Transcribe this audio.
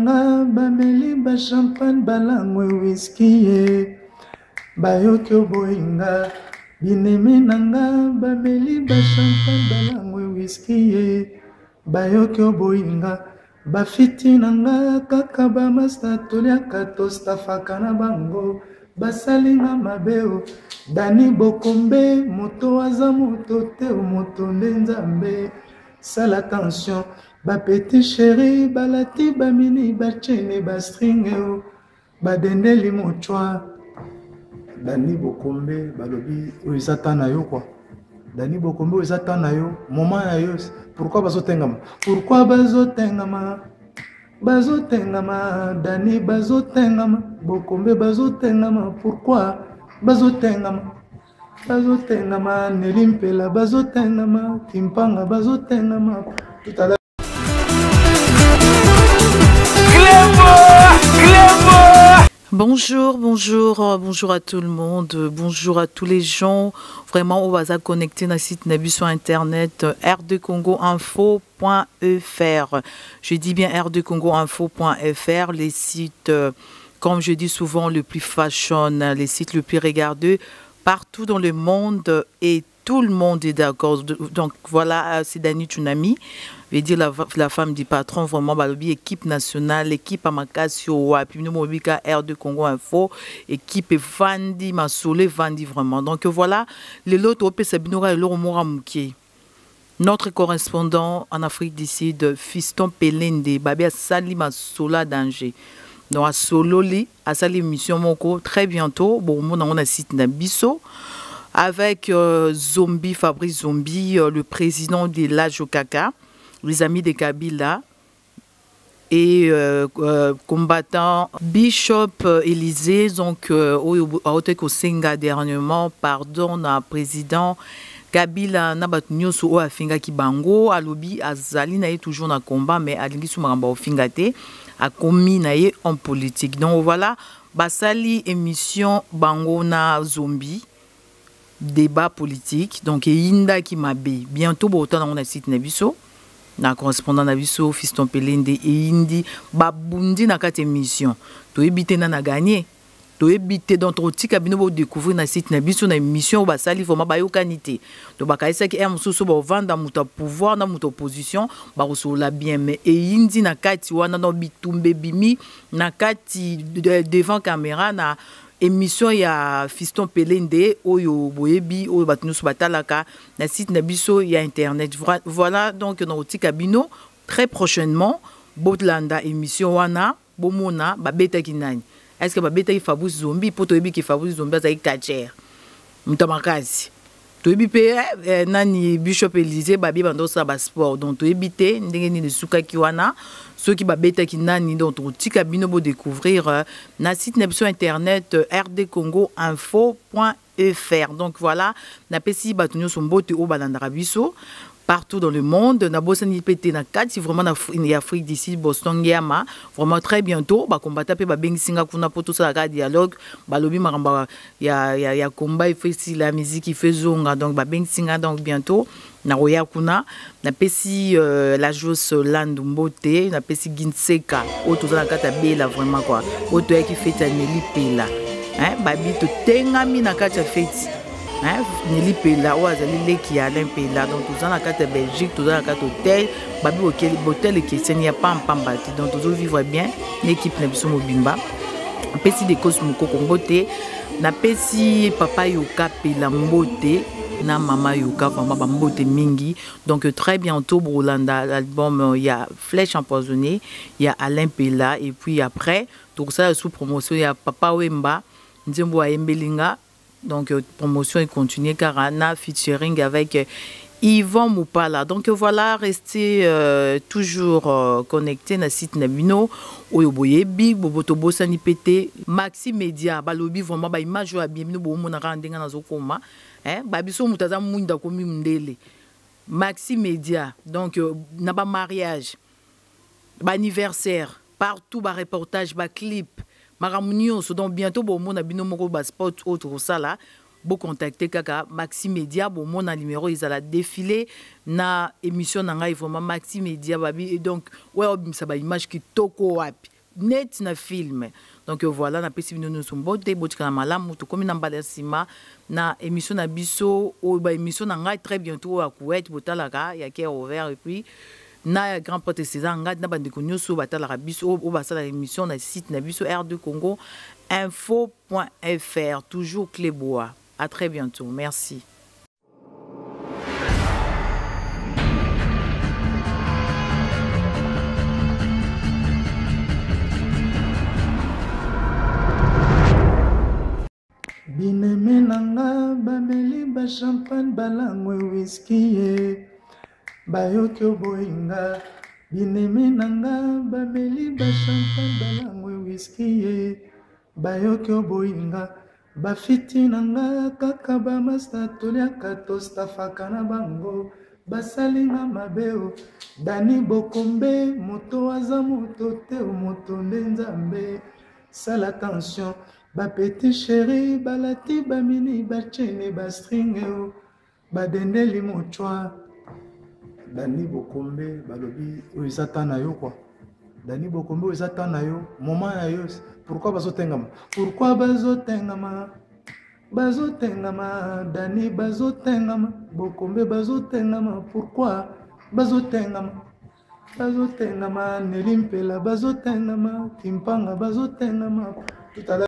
nanga bameli ba champagne balangwe whisky bayoki oboyinga binemi nanga bameli ba champagne balangwe whisky bayoki oboyinga bafiti nanga kaka bamasta toliaka tostafaka na bango basalinga mabeo Dani Bokombe moto aza moto te moto nde nzambe sala attention ba petit chéri balati ba mini ba chaîne ba string badendeli mochwa Dani Bokombe balobi oizata na yo quoi Dani Bokombe oizata na yo moment na yo pourquoi bazotengama bazotengama Dani bazotengama Bokombe bazotengama pourquoi bazotengama nelimpela bazotengama kimpanga bazotengama tout à l'heure. Bonjour à tout le monde, bonjour à tous les gens. Vraiment, on va se connecter dans le site Nabu sur internet r2congoinfo.fr. Je dis bien r2congoinfo.fr, les sites, comme je dis souvent, le plus fashion, les sites le plus regardés partout dans le monde et tout le monde est d'accord. Donc voilà, c'est Dani Tsunami. Je veux dire la femme du patron, vraiment, balobi, équipe nationale, équipe Amakasio, puis nous mobika R2 Congo Info, équipe Vandi, Masolé, Vandi vraiment. Donc voilà, les lots au Sabinora et Loromora Mouké. Notre correspondant en Afrique du Sud, Fiston Pelende, Babia Sali Masola Danger. Donc à Sololi, à Sali Mission Moko, très bientôt, bon, on a site Nabiso. Avec Zombie, Fabrice Zombie, le président de l'Ajokaka, les amis de Kabila et combattant Bishop Élysée, donc au Senga dernièrement, pardon, na président Kabila n'a nyoso o afinga kibango alobi azali na toujours na combat mais alingi sumamba ofingate a commis na en politique. Donc voilà, basali émission bango na Zombie débat politique donc inda qui mabe bientôt autant dans site Nabiso na correspondant Nabiso Fiston Pelende et indi babundi na kati émission to ebité na gagner to ebité dans ton petit cabinet pour découvrir na site Nabiso na émission basali vraiment bayokanité to bakaisa ki mususu ba vendre muta pouvoir na muta opposition ba la bien mais et indi na kati wana no bitumbe bimi na kati devant caméra na émission ya Fiston Pelende oyo boyebi oyo batunus batalaka na site Nabiso ya internet. Voilà donc dans petit cabino très prochainement botlanda émission wana bomona babeta kinani. Est-ce que babeta ki Fabrice Zombie poto yebi ki Fabrice Zombie za ikacher mutamakazi to yebi pe nani Bishop Élysée babi bando sa ba sport donc to yebite ndenge ni suka ki wana ceux qui babeta ki nani donc petit cabino bo découvrir na site Nabiso internet rdcongoinfo.fr. Donc voilà, na pesi batunyo sombote o balandara biso partout dans le monde. Na bosani pété na kati vraiment na Afrique d'ici Boston Yama vraiment très bientôt ba combattre pe ba bengi singa kuna poto ça la dialogue balobi maramba ya combat fait si la musique fait zonga donc ba bengi singa donc bientôt na roya kuna na pesi la Jos Landu Mbote na pesi Ginseka o to za kata bela vraiment quoi o to qui fait Nelly Pela hein babi to tengami na kata fête hein Nelly Pela o azali leki Alain Pela donc to za na kata Belgique to za na kata hôtel babi hôtel qui senya pam bati donc to vivre bien l'équipe na biso mobimba pesi de Cosmoko Kongote na pesi papa Yoka Pela Mbote na mama Yoka vraiment bambote mingi donc très bientôt Brolanda l'album il y a Flèche empoisonnée il y a Alain Pela et puis après donc ça sous promotion il y a Papa Wemba Nzembo Embelinga donc promotion et continuer Karana featuring avec Yvan Moupala. Donc voilà, restez toujours connectés na site Nabino oyoboye big boboto bosani pété Maxi Media balobi vraiment ba image ya bien no bomo na randenga na zokoma babiso mutaza munda komi mndele Maxi Media donc na ba mariage ba anniversaire partout ba reportage ba clip maramunio so donc bientôt bomo na bino moko ba spot autre ça là bo contacter kaka Maxi Media bon mon numéro ils alla défiler na émission na ngai vraiment Maxi Media babi et donc ouais ça ba image qui toko wapi net na film. Donc voilà, na pesi bino nous mbote botika na malamu to komi na mbala sima na émission na biso o ba émission na ngai très bientôt à Kuwait botalaka ya qui est ouvert et puis na grand porte César ngai na bandeko nyoso batalaka biso o basala émission na site na biso R2 Congo info.fr toujours Clébois. À très bientôt. Merci. Bineme nanga bameli ba champagne balangwe whisky bayoki oboyinga bineme nanga bameli ba champagne balangwe whisky bayoki oboyinga bafiti nanga kaka bamasta toliaka tostafaka na bango basalinga mabeo Dani Bokombe moto aza moto te moto nde nzambe sala attention ba petit chéri balati ba mini ba chene ba string ba dendeli mochwa Dani Bokombe balobi oizata na yo quoi Dani Bokombe oizata na yo moment na yo pourquoi bazotengama bazotengama Dani bazotengama Bokombe bazotengama pourquoi bazotengama Nelimpela bazotengama Kimpanga bazotengama tout à l'heure